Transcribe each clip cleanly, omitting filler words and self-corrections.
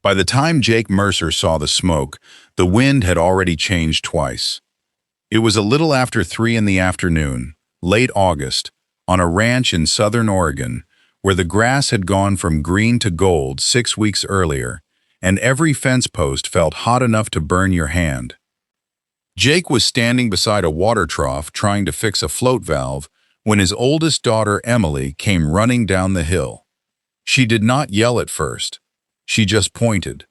By the time Jake Mercer saw the smoke, the wind had already changed twice. It was a little after 3 in the afternoon, late August, on a ranch in southern Oregon, where the grass had gone from green to gold 6 weeks earlier, and every fence post felt hot enough to burn your hand. Jake was standing beside a water trough trying to fix a float valve when his oldest daughter, Emily, came running down the hill. She did not yell at first. She just pointed.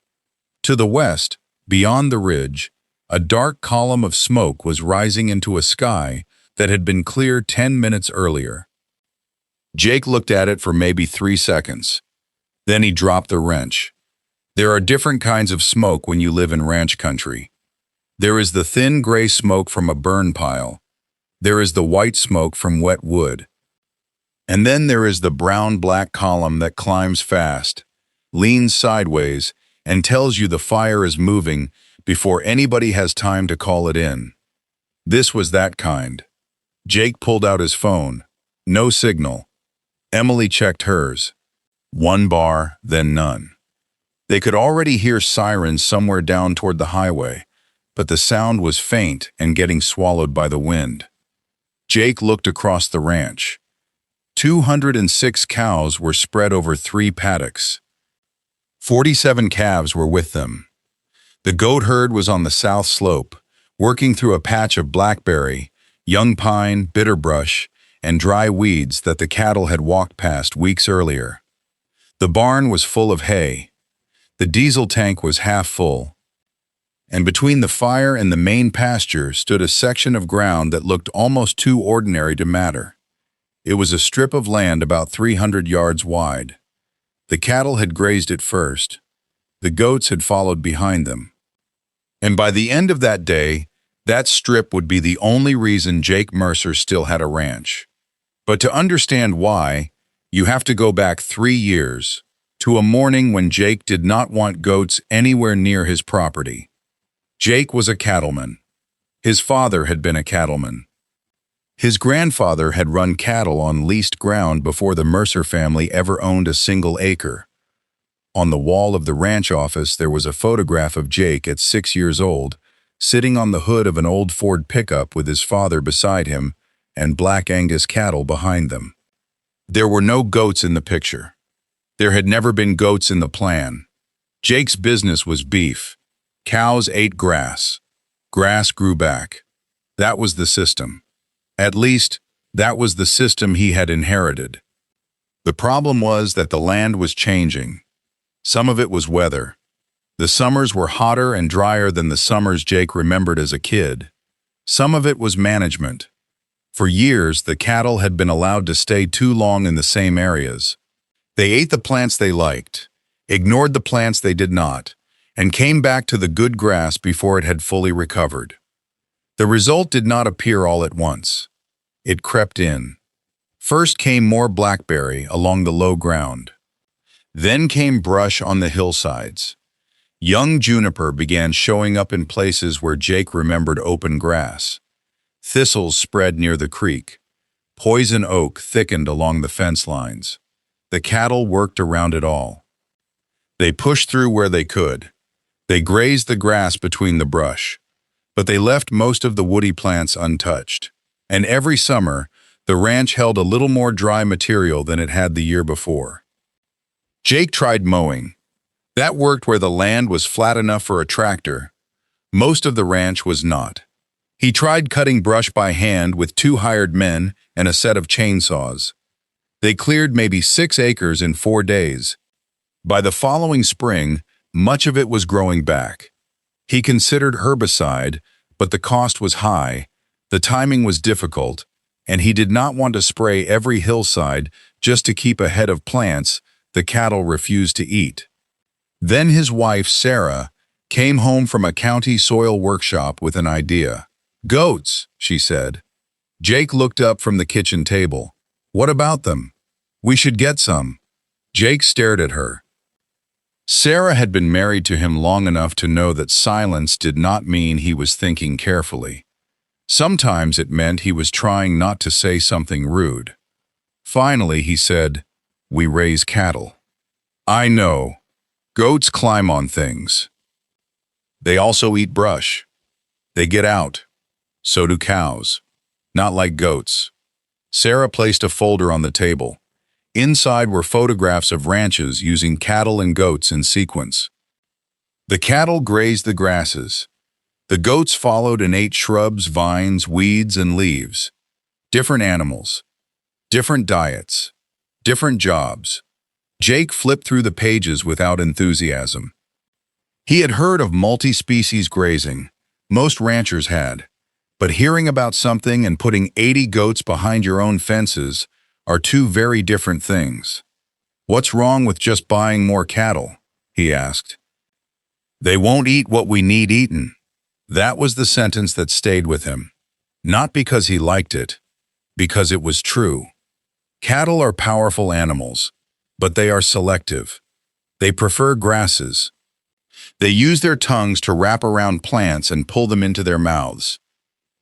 To the west, beyond the ridge, a dark column of smoke was rising into a sky that had been clear 10 minutes earlier. Jake looked at it for maybe 3 seconds. Then he dropped the wrench. There are different kinds of smoke when you live in ranch country. There is the thin gray smoke from a burn pile. There is the white smoke from wet wood. And then there is the brown-black column that climbs fast, leans sideways, and tells you the fire is moving before anybody has time to call it in. This was that kind. Jake pulled out his phone. No signal. Emily checked hers. 1 bar, then none. They could already hear sirens somewhere down toward the highway, but the sound was faint and getting swallowed by the wind. Jake looked across the ranch. 206 cows were spread over 3 paddocks. 47 calves were with them. The goat herd was on the south slope, working through a patch of blackberry, young pine, bitterbrush, and dry weeds that the cattle had walked past weeks earlier. The barn was full of hay. The diesel tank was half full. And between the fire and the main pasture stood a section of ground that looked almost too ordinary to matter. It was a strip of land about 300 yards wide. The cattle had grazed it first. The goats had followed behind them. And by the end of that day, that strip would be the only reason Jake Mercer still had a ranch. But to understand why, you have to go back 3 years, to a morning when Jake did not want goats anywhere near his property. Jake was a cattleman. His father had been a cattleman. His grandfather had run cattle on leased ground before the Mercer family ever owned a single acre. On the wall of the ranch office there was a photograph of Jake at 6 years old, sitting on the hood of an old Ford pickup with his father beside him and Black Angus cattle behind them. There were no goats in the picture. There had never been goats in the plan. Jake's business was beef. Cows ate grass. Grass grew back. That was the system. At least, that was the system he had inherited. The problem was that the land was changing. Some of it was weather. The summers were hotter and drier than the summers Jake remembered as a kid. Some of it was management. For years, the cattle had been allowed to stay too long in the same areas. They ate the plants they liked, ignored the plants they did not, and came back to the good grass before it had fully recovered. The result did not appear all at once. It crept in. First came more blackberry along the low ground. Then came brush on the hillsides. Young juniper began showing up in places where Jake remembered open grass. Thistles spread near the creek. Poison oak thickened along the fence lines. The cattle worked around it all. They pushed through where they could. They grazed the grass between the brush, but they left most of the woody plants untouched. And every summer, the ranch held a little more dry material than it had the year before. Jake tried mowing. That worked where the land was flat enough for a tractor. Most of the ranch was not. He tried cutting brush by hand with 2 hired men and a set of chainsaws. They cleared maybe 6 acres in 4 days. By the following spring, much of it was growing back. He considered herbicide, but the cost was high, the timing was difficult, and he did not want to spray every hillside just to keep ahead of plants the cattle refused to eat. Then his wife, Sarah, came home from a county soil workshop with an idea. "Goats," she said. Jake looked up from the kitchen table. "What about them? We should get some." Jake stared at her. Sarah had been married to him long enough to know that silence did not mean he was thinking carefully. Sometimes it meant he was trying not to say something rude. Finally, he said, "We raise cattle." "I know. Goats climb on things. They also eat brush. They get out. So do cows. Not like goats. Sarah placed a folder on the table. Inside were photographs of ranches using cattle and goats in sequence. The cattle grazed the grasses. The goats followed and ate shrubs, vines, weeds, and leaves. Different animals. Different diets. Different jobs. Jake flipped through the pages without enthusiasm. He had heard of multi-species grazing. Most ranchers had. But hearing about something and putting 80 goats behind your own fences are two very different things. "What's wrong with just buying more cattle?" he asked. "They won't eat what we need eaten." That was the sentence that stayed with him. Not because he liked it, because it was true. Cattle are powerful animals, but they are selective. They prefer grasses. They use their tongues to wrap around plants and pull them into their mouths.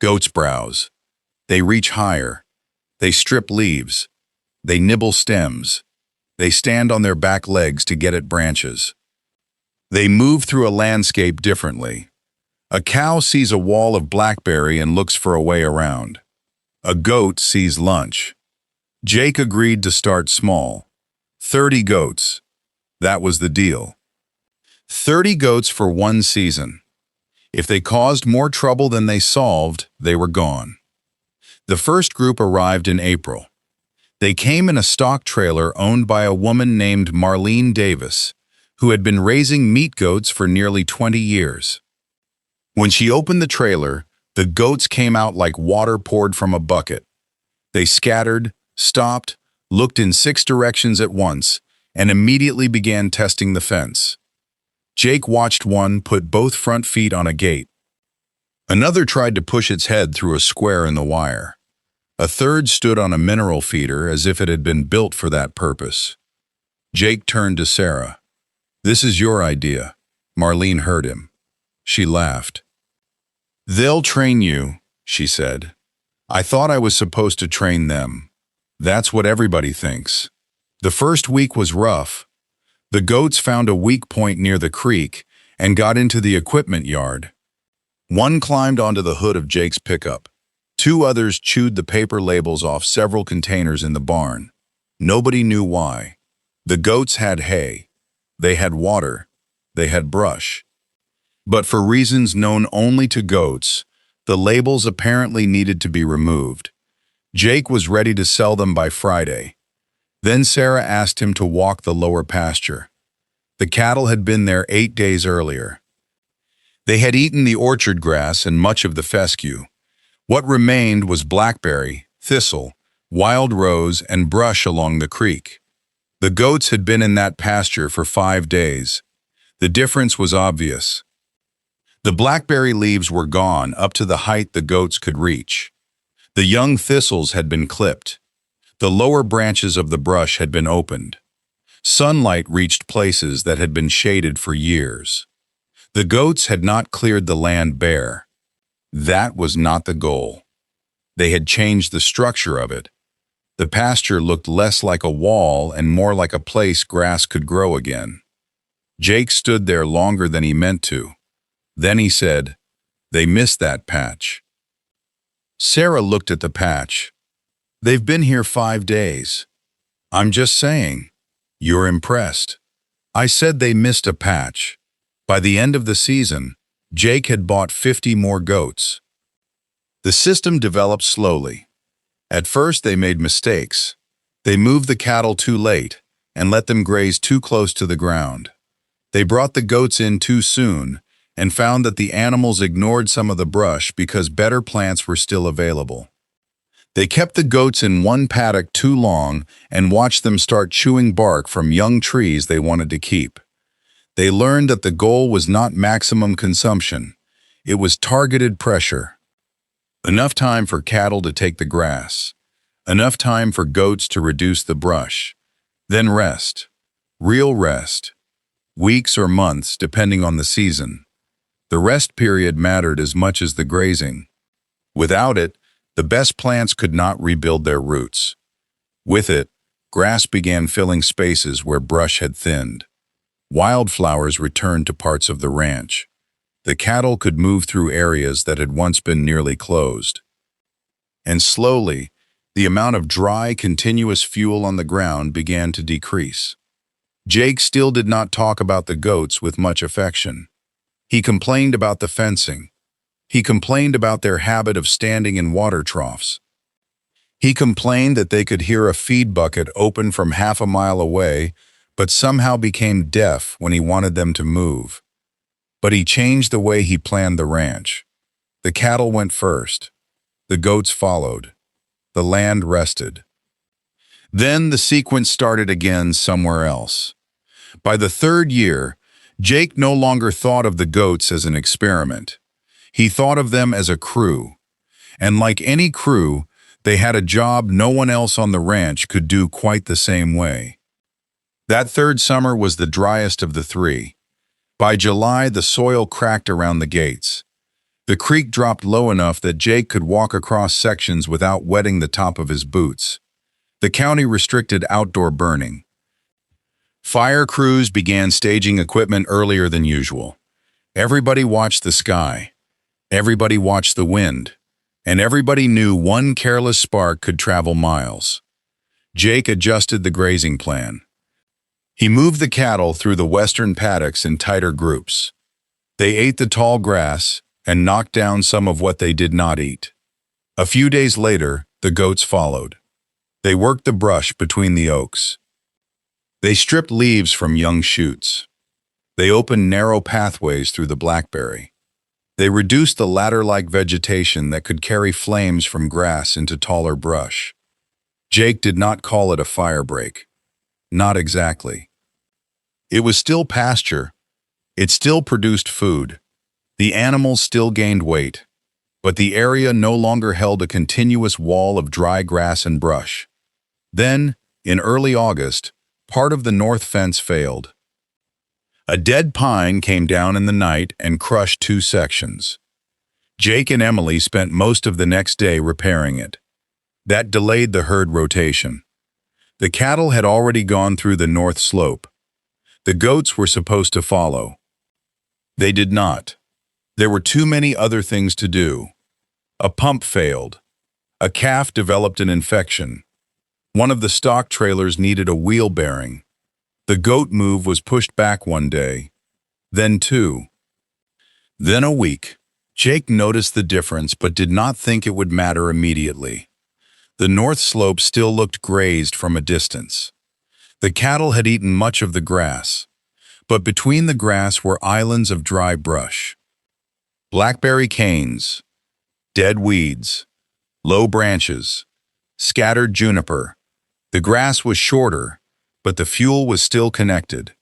Goats browse. They reach higher. They strip leaves. They nibble stems. They stand on their back legs to get at branches. They move through a landscape differently. A cow sees a wall of blackberry and looks for a way around. A goat sees lunch. Jake agreed to start small. 30 goats. That was the deal. 30 goats for one season. If they caused more trouble than they solved, they were gone. The first group arrived in April. They came in a stock trailer owned by a woman named Marlene Davis, who had been raising meat goats for nearly 20 years. When she opened the trailer, the goats came out like water poured from a bucket. They scattered, stopped, looked in 6 directions at once, and immediately began testing the fence. Jake watched one put both front feet on a gate. Another tried to push its head through a square in the wire. A third stood on a mineral feeder as if it had been built for that purpose. Jake turned to Sarah. "This is your idea." Marlene heard him. She laughed. "They'll train you," she said. "I thought I was supposed to train them. That's what everybody thinks." The first week was rough. The goats found a weak point near the creek and got into the equipment yard. One climbed onto the hood of Jake's pickup. 2 others chewed the paper labels off several containers in the barn. Nobody knew why. The goats had hay. They had water. They had brush. But for reasons known only to goats, the labels apparently needed to be removed. Jake was ready to sell them by Friday. Then Sarah asked him to walk the lower pasture. The cattle had been there 8 days earlier. They had eaten the orchard grass and much of the fescue. What remained was blackberry, thistle, wild rose, and brush along the creek. The goats had been in that pasture for 5 days. The difference was obvious. The blackberry leaves were gone up to the height the goats could reach. The young thistles had been clipped. The lower branches of the brush had been opened. Sunlight reached places that had been shaded for years. The goats had not cleared the land bare. That was not the goal. They had changed the structure of it. The pasture looked less like a wall and more like a place grass could grow again. Jake stood there longer than he meant to. Then he said, "They missed that patch." Sarah looked at the patch. "They've been here 5 days. I'm just saying. You're impressed." I said they missed a patch. By the end of the season, Jake had bought 50 more goats. The system developed slowly. At first they made mistakes. They moved the cattle too late and let them graze too close to the ground. They brought the goats in too soon and found that the animals ignored some of the brush because better plants were still available. They kept the goats in one paddock too long and watched them start chewing bark from young trees they wanted to keep. They learned that the goal was not maximum consumption. It was targeted pressure. Enough time for cattle to take the grass. Enough time for goats to reduce the brush. Then rest. Real rest. Weeks or months, depending on the season. The rest period mattered as much as the grazing. Without it, the best plants could not rebuild their roots. With it, grass began filling spaces where brush had thinned. Wildflowers returned to parts of the ranch. The cattle could move through areas that had once been nearly closed. And slowly, the amount of dry, continuous fuel on the ground began to decrease. Jake still did not talk about the goats with much affection. He complained about the fencing. He complained about their habit of standing in water troughs. He complained that they could hear a feed bucket open from half a mile away, but somehow became deaf when he wanted them to move. But he changed the way he planned the ranch. The cattle went first. The goats followed. The land rested. Then the sequence started again somewhere else. By the third year, Jake no longer thought of the goats as an experiment. He thought of them as a crew. And like any crew, they had a job no one else on the ranch could do quite the same way. That third summer was the driest of the three. By July, the soil cracked around the gates. The creek dropped low enough that Jake could walk across sections without wetting the top of his boots. The county restricted outdoor burning. Fire crews began staging equipment earlier than usual. Everybody watched the sky. Everybody watched the wind. And everybody knew one careless spark could travel miles. Jake adjusted the grazing plan. He moved the cattle through the western paddocks in tighter groups. They ate the tall grass and knocked down some of what they did not eat. A few days later, the goats followed. They worked the brush between the oaks. They stripped leaves from young shoots. They opened narrow pathways through the blackberry. They reduced the ladder-like vegetation that could carry flames from grass into taller brush. Jake did not call it a fire break. Not exactly. It was still pasture. It still produced food. The animals still gained weight. But the area no longer held a continuous wall of dry grass and brush. Then, in early August, part of the north fence failed. A dead pine came down in the night and crushed two sections. Jake and Emily spent most of the next day repairing it. That delayed the herd rotation. The cattle had already gone through the north slope. The goats were supposed to follow. They did not. There were too many other things to do. A pump failed. A calf developed an infection. One of the stock trailers needed a wheel bearing. The goat move was pushed back one day, then two, then a week. Jake noticed the difference but did not think it would matter immediately. The north slope still looked grazed from a distance. The cattle had eaten much of the grass, but between the grass were islands of dry brush. Blackberry canes, dead weeds, low branches, scattered juniper. The grass was shorter, but the fuel was still connected.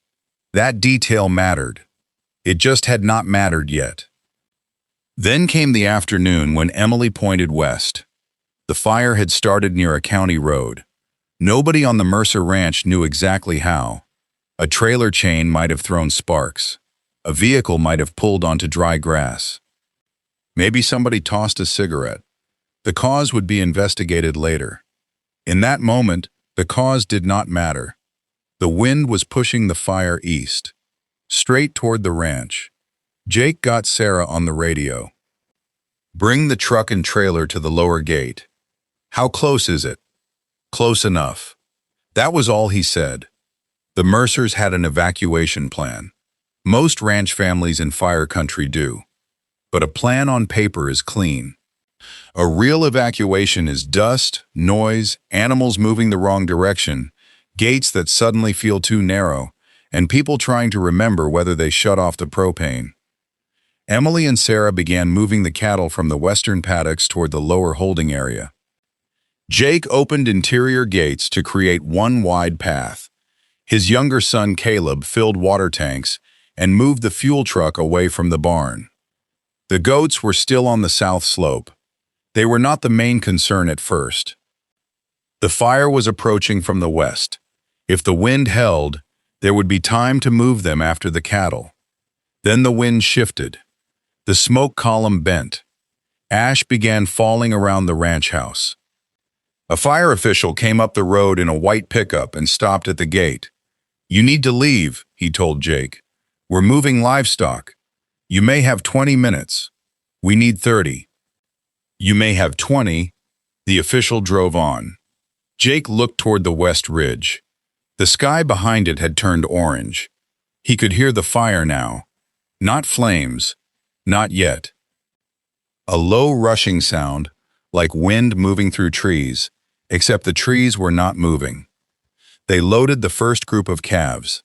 That detail mattered. It just had not mattered yet. Then came the afternoon when Emily pointed west. The fire had started near a county road. Nobody on the Mercer ranch knew exactly how. A trailer chain might have thrown sparks. A vehicle might have pulled onto dry grass. Maybe somebody tossed a cigarette. The cause would be investigated later. In that moment, the cause did not matter. The wind was pushing the fire east, straight toward the ranch. Jake got Sarah on the radio. "Bring the truck and trailer to the lower gate." "How close is it?" "Close enough." That was all he said. The Mercers had an evacuation plan. Most ranch families in fire country do. But a plan on paper is clean. A real evacuation is dust, noise, animals moving the wrong direction, gates that suddenly feel too narrow, and people trying to remember whether they shut off the propane. Emily and Sarah began moving the cattle from the western paddocks toward the lower holding area. Jake opened interior gates to create one wide path. His younger son Caleb filled water tanks and moved the fuel truck away from the barn. The goats were still on the south slope. They were not the main concern at first. The fire was approaching from the west. If the wind held, there would be time to move them after the cattle. Then the wind shifted. The smoke column bent. Ash began falling around the ranch house. A fire official came up the road in a white pickup and stopped at the gate. "You need to leave," he told Jake. "We're moving livestock. You may have 20 minutes. We need 30. You may have 20. The official drove on. Jake looked toward the west ridge. The sky behind it had turned orange. He could hear the fire now. Not flames. Not yet. A low rushing sound, like wind moving through trees, except the trees were not moving. They loaded the first group of calves.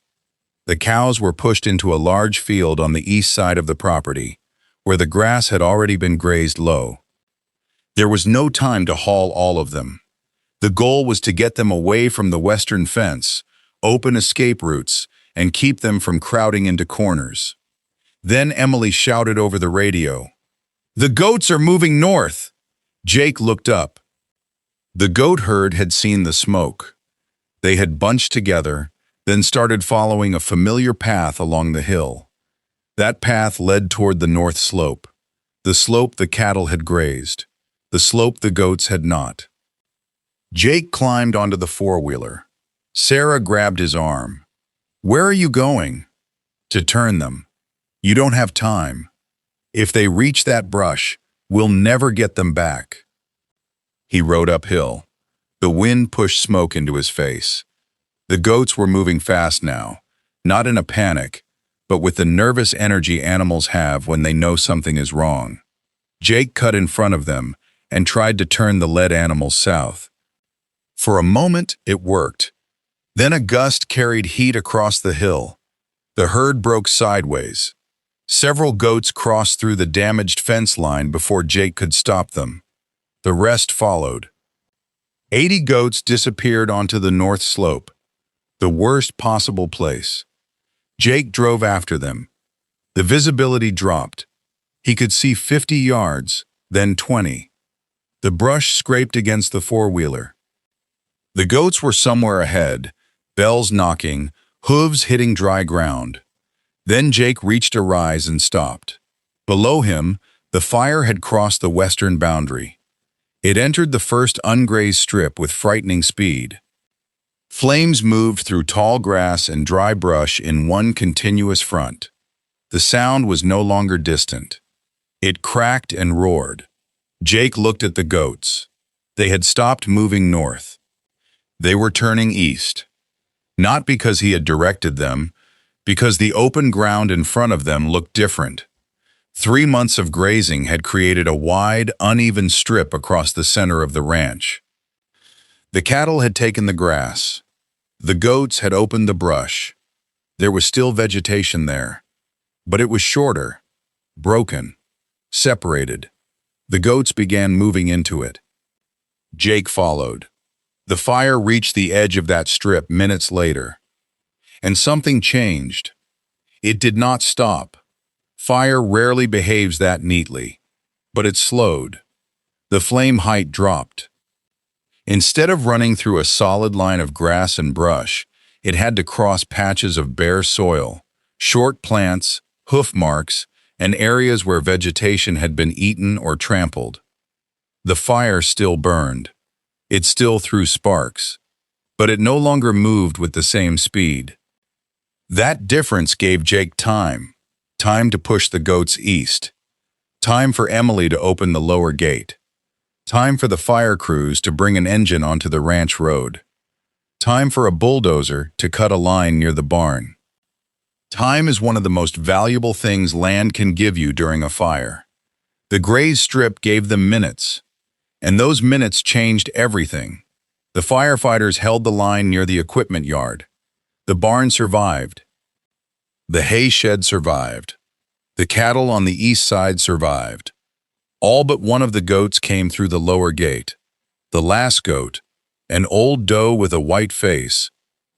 The cows were pushed into a large field on the east side of the property, where the grass had already been grazed low. There was no time to haul all of them. The goal was to get them away from the western fence, open escape routes, and keep them from crowding into corners. Then Emily shouted over the radio, "The goats are moving north!" Jake looked up. The goat herd had seen the smoke. They had bunched together, then started following a familiar path along the hill. That path led toward the north slope, the slope the cattle had grazed, the slope the goats had not. Jake climbed onto the four-wheeler. Sarah grabbed his arm. "Where are you going?" "To turn them. You don't have time. If they reach that brush, we'll never get them back." He rode uphill. The wind pushed smoke into his face. The goats were moving fast now, not in a panic, but with the nervous energy animals have when they know something is wrong. Jake cut in front of them and tried to turn the led animals south. For a moment, it worked. Then a gust carried heat across the hill. The herd broke sideways. Several goats crossed through the damaged fence line before Jake could stop them. The rest followed. 80 goats disappeared onto the north slope, the worst possible place. Jake drove after them. The visibility dropped. He could see 50 yards, then 20. The brush scraped against the four-wheeler. The goats were somewhere ahead, bells knocking, hooves hitting dry ground. Then Jake reached a rise and stopped. Below him, the fire had crossed the western boundary. It entered the first ungrazed strip with frightening speed. Flames moved through tall grass and dry brush in one continuous front. The sound was no longer distant. It cracked and roared. Jake looked at the goats. They had stopped moving north. They were turning east. Not because he had directed them, because the open ground in front of them looked different. 3 months of grazing had created a wide, uneven strip across the center of the ranch. The cattle had taken the grass. The goats had opened the brush. There was still vegetation there, but it was shorter, broken, separated. The goats began moving into it. Jake followed. The fire reached the edge of that strip minutes later. And something changed. It did not stop. Fire rarely behaves that neatly, but it slowed. The flame height dropped. Instead of running through a solid line of grass and brush, it had to cross patches of bare soil, short plants, hoof marks, and areas where vegetation had been eaten or trampled. The fire still burned. It still threw sparks, but it no longer moved with the same speed. That difference gave Jake time to push the goats east, time for Emily to open the lower gate, time for the fire crews to bring an engine onto the ranch road, time for a bulldozer to cut a line near the barn. Time is one of the most valuable things land can give you during a fire. The grazed strip gave them minutes, and those minutes changed everything. The firefighters held the line near the equipment yard. The barn survived. The hay shed survived. The cattle on the east side survived. All but one of the goats came through the lower gate. The last goat, an old doe with a white face,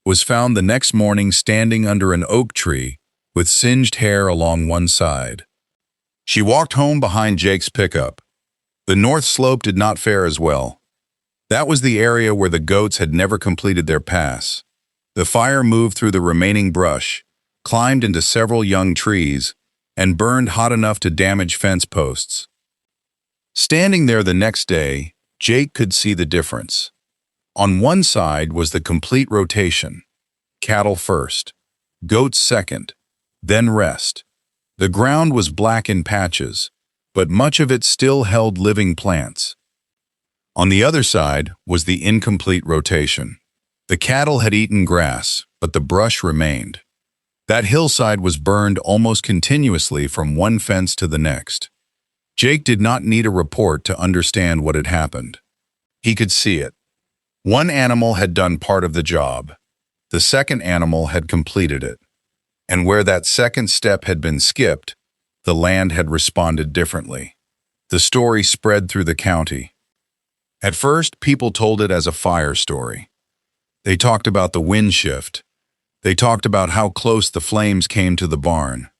was found the next morning standing under an oak tree with singed hair along one side. She walked home behind Jake's pickup. The north slope did not fare as well. That was the area where the goats had never completed their pass. The fire moved through the remaining brush, climbed into several young trees, and burned hot enough to damage fence posts. Standing there the next day, Jake could see the difference. On one side was the complete rotation. Cattle first, goats second, then rest. The ground was black in patches, but much of it still held living plants. On the other side was the incomplete rotation. The cattle had eaten grass, but the brush remained. That hillside was burned almost continuously from one fence to the next. Jake did not need a report to understand what had happened. He could see it. One animal had done part of the job. The second animal had completed it. And where that second step had been skipped, the land had responded differently. The story spread through the county. At first, people told it as a fire story. They talked about the wind shift. They talked about how close the flames came to the barn.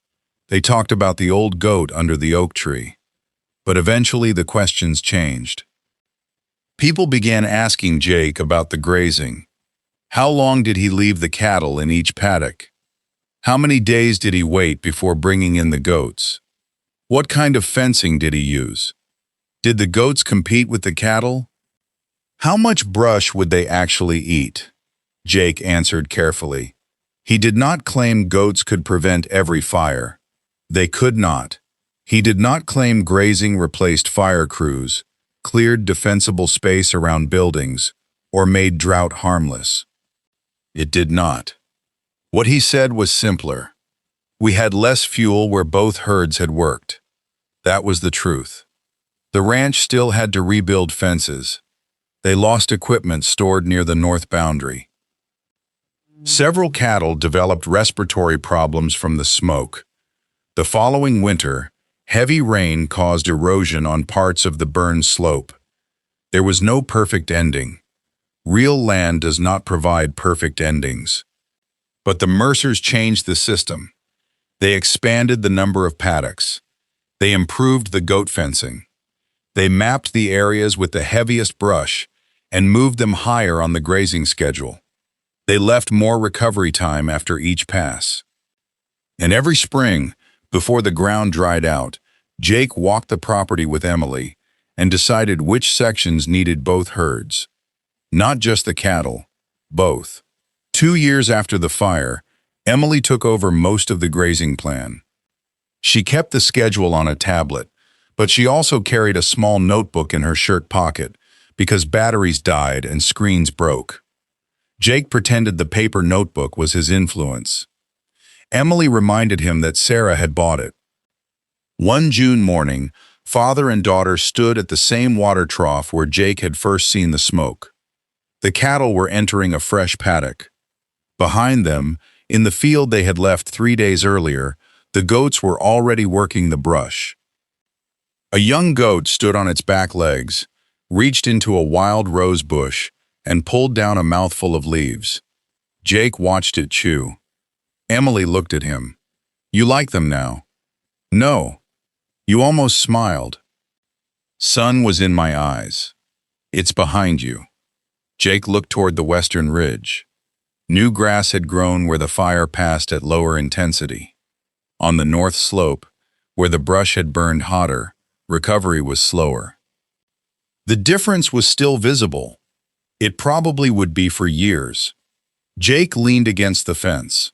They talked about the old goat under the oak tree. But eventually the questions changed. People began asking Jake about the grazing. How long did he leave the cattle in each paddock? How many days did he wait before bringing in the goats? What kind of fencing did he use? Did the goats compete with the cattle? How much brush would they actually eat? Jake answered carefully. He did not claim goats could prevent every fire. They could not. He did not claim grazing replaced fire crews, cleared defensible space around buildings, or made drought harmless. It did not. What he said was simpler. We had less fuel where both herds had worked. That was the truth. The ranch still had to rebuild fences. They lost equipment stored near the north boundary. Several cattle developed respiratory problems from the smoke. The following winter, heavy rain caused erosion on parts of the burned slope. There was no perfect ending. Real land does not provide perfect endings. But the Mercers changed the system. They expanded the number of paddocks. They improved the goat fencing. They mapped the areas with the heaviest brush and moved them higher on the grazing schedule. They left more recovery time after each pass. And every spring, before the ground dried out, Jake walked the property with Emily and decided which sections needed both herds. Not just the cattle, both. 2 years after the fire, Emily took over most of the grazing plan. She kept the schedule on a tablet, but she also carried a small notebook in her shirt pocket because batteries died and screens broke. Jake pretended the paper notebook was his influence. Emily reminded him that Sarah had bought it. One June morning, father and daughter stood at the same water trough where Jake had first seen the smoke. The cattle were entering a fresh paddock. Behind them, in the field they had left 3 days earlier, the goats were already working the brush. A young goat stood on its back legs, reached into a wild rose bush, and pulled down a mouthful of leaves. Jake watched it chew. Emily looked at him. "You like them now?" "No." "You almost smiled." "Sun was in my eyes." "It's behind you." Jake looked toward the western ridge. New grass had grown where the fire passed at lower intensity. On the north slope, where the brush had burned hotter, recovery was slower. The difference was still visible. It probably would be for years. Jake leaned against the fence.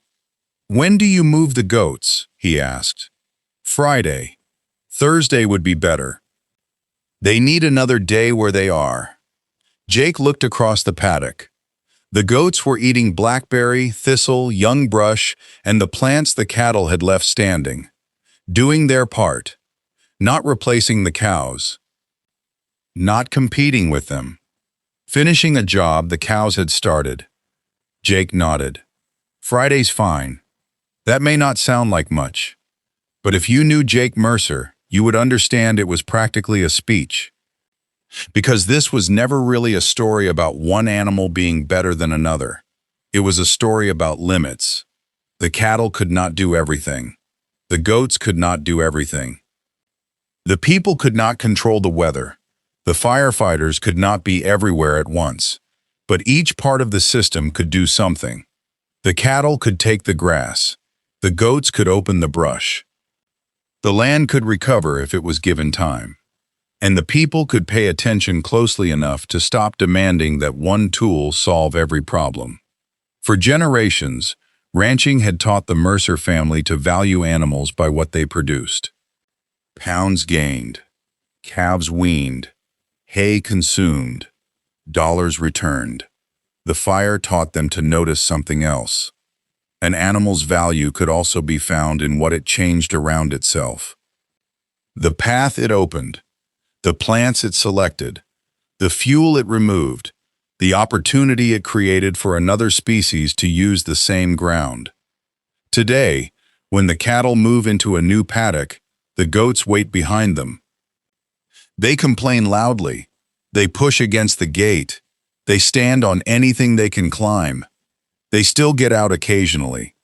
"When do you move the goats?" he asked. "Friday. Thursday would be better." "They need another day where they are." Jake looked across the paddock. The goats were eating blackberry, thistle, young brush, and the plants the cattle had left standing. Doing their part. Not replacing the cows. Not competing with them. Finishing a job the cows had started. Jake nodded. "Friday's fine. That may not sound like much. But if you knew Jake Mercer, you would understand it was practically a speech. Because this was never really a story about one animal being better than another. It was a story about limits. The cattle could not do everything. The goats could not do everything. The people could not control the weather. The firefighters could not be everywhere at once. But each part of the system could do something. The cattle could take the grass. The goats could open the brush. The land could recover if it was given time. And the people could pay attention closely enough to stop demanding that one tool solve every problem. For generations, ranching had taught the Mercer family to value animals by what they produced. Pounds gained, calves weaned, hay consumed, dollars returned. The fire taught them to notice something else. An animal's value could also be found in what it changed around itself. The path it opened, the plants it selected, the fuel it removed, the opportunity it created for another species to use the same ground. Today, when the cattle move into a new paddock, the goats wait behind them. They complain loudly. They push against the gate. They stand on anything they can climb. They still get out occasionally.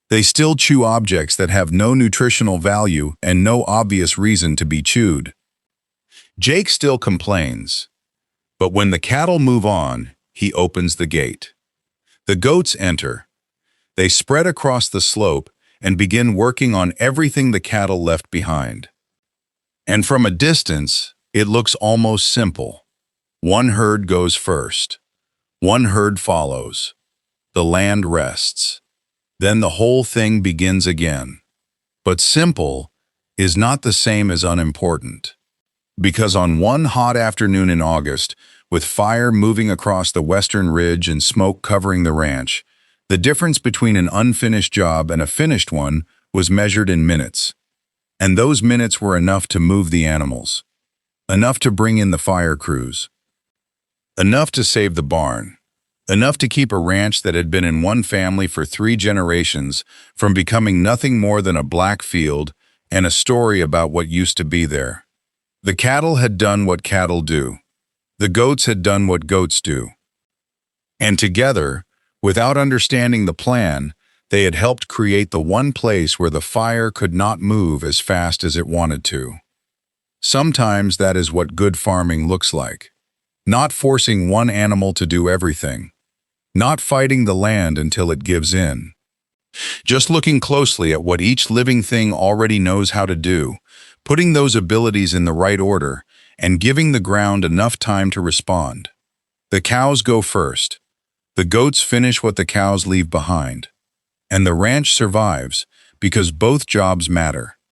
They still chew objects that have no nutritional value and no obvious reason to be chewed. Jake still complains. But when the cattle move on, he opens the gate. The goats enter. They spread across the slope and begin working on everything the cattle left behind. And from a distance, it looks almost simple. One herd goes first. One herd follows. The land rests. Then the whole thing begins again. But simple is not the same as unimportant. Because on one hot afternoon in August, with fire moving across the western ridge and smoke covering the ranch, the difference between an unfinished job and a finished one was measured in minutes. And those minutes were enough to move the animals. Enough to bring in the fire crews. Enough to save the barn. Enough to keep a ranch that had been in one family for 3 generations from becoming nothing more than a black field and a story about what used to be there. The cattle had done what cattle do. The goats had done what goats do. And together, without understanding the plan, they had helped create the one place where the fire could not move as fast as it wanted to. Sometimes that is what good farming looks like. Not forcing one animal to do everything. Not fighting the land until it gives in. Just looking closely at what each living thing already knows how to do, putting those abilities in the right order, and giving the ground enough time to respond. The cows go first. The goats finish what the cows leave behind. And the ranch survives because both jobs matter.